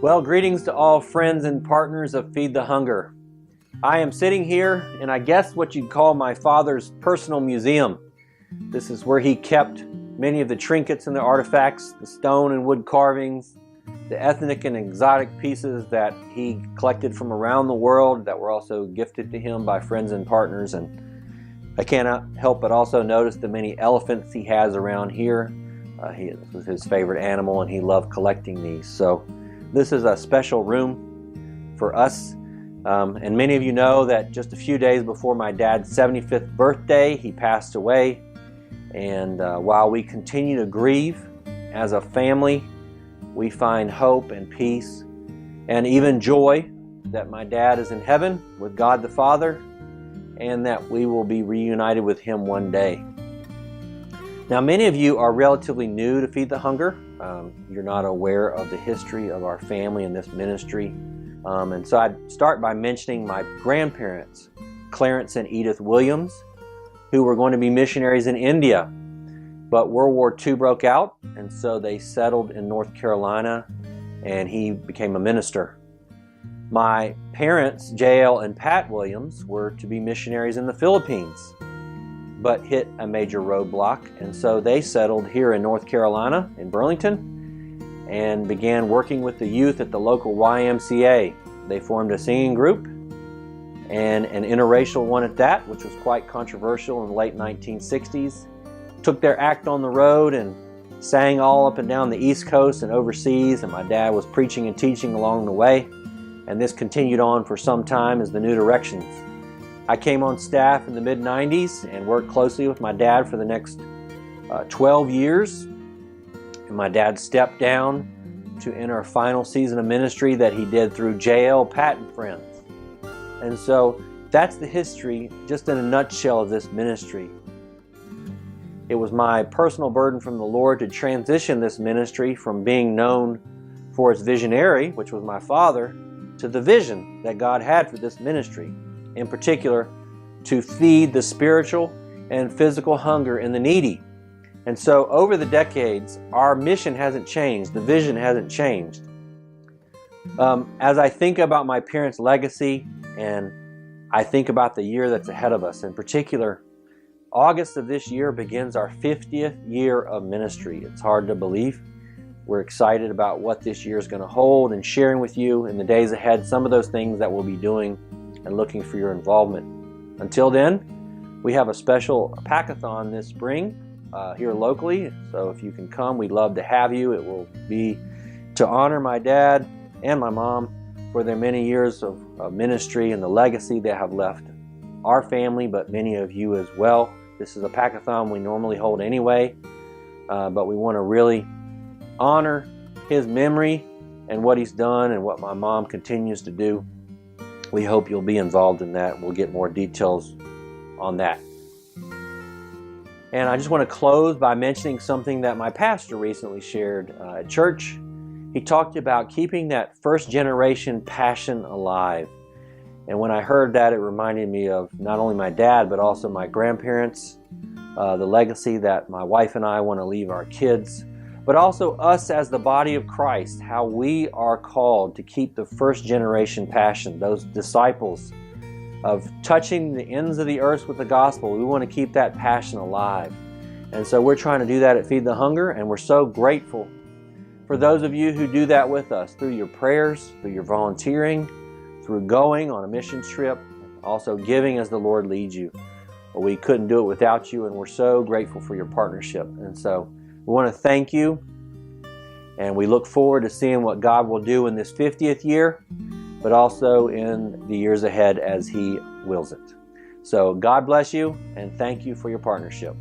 Well, greetings to all friends and partners of Feed the Hunger. I am sitting here in, I guess, what you'd call my father's personal museum. This is where he kept many of the trinkets and the artifacts, the stone and wood carvings, the ethnic and exotic pieces that he collected from around the world that were also gifted to him by friends and partners. And I cannot help but also notice the many elephants he has around here. This was his favorite animal, and he loved collecting these. So this is a special room for us. And many of you know that just a few days before my dad's 75th birthday, he passed away. And while we continue to grieve as a family, we find hope and peace and even joy that my dad is in heaven with God the Father and that we will be reunited with him one day. Now, many of you are relatively new to Feed the Hunger. You're not aware of the history of our family and this ministry. And so I'd start by mentioning my grandparents, Clarence and Edith Williams, who were going to be missionaries in India. But World War II broke out, and so they settled in North Carolina, and he became a minister. My parents, J.L. and Pat Williams, were to be missionaries in the Philippines, but hit a major roadblock, and so they settled here in North Carolina, in Burlington, and began working with the youth at the local YMCA. They formed a singing group, and an interracial one at that, which was quite controversial in the late 1960s. Took their act on the road and sang all up and down the East Coast and overseas, and my dad was preaching and teaching along the way, and this continued on for some time as the New Directions. I came on staff in the mid-90s and worked closely with my dad for the next 12 years, and my dad stepped down to enter a final season of ministry that he did through J.L. Pat and Friends. And so that's the history, just in a nutshell, of this ministry. It was my personal burden from the Lord to transition this ministry from being known for its visionary, which was my father, to the vision that God had for this ministry, in particular, to feed the spiritual and physical hunger in the needy. And so over the decades, our mission hasn't changed, the vision hasn't changed. As I think about my parents' legacy, and I think about the year that's ahead of us, in particular, August of this year begins our 50th year of ministry. It's hard to believe. We're excited about what this year is going to hold and sharing with you in the days ahead some of those things that we'll be doing and looking for your involvement. Until then, we have a special Pack-a-thon this spring here locally. So if you can come, we'd love to have you. It will be to honor my dad and my mom for their many years of ministry and the legacy they have left our family, but many of you as well. This is a Pack-a-thon we normally hold anyway, but we want to really honor his memory and what he's done and what my mom continues to do. We hope you'll be involved in that. We'll get more details on that. And I just want to close by mentioning something that my pastor recently shared at church. He talked about keeping that first generation passion alive. And when I heard that, it reminded me of not only my dad, but also my grandparents, the legacy that my wife and I want to leave our kids, but also us as the body of Christ, how we are called to keep the first generation passion, those disciples of touching the ends of the earth with the gospel. We want to keep that passion alive. And so we're trying to do that at Feed the Hunger, and we're so grateful for those of you who do that with us through your prayers, through your volunteering, through going on a missions trip, also giving as the Lord leads you. But we couldn't do it without you, and we're so grateful for your partnership. And so we want to thank you, and we look forward to seeing what God will do in this 50th year, but also in the years ahead as He wills it. So God bless you, and thank you for your partnership.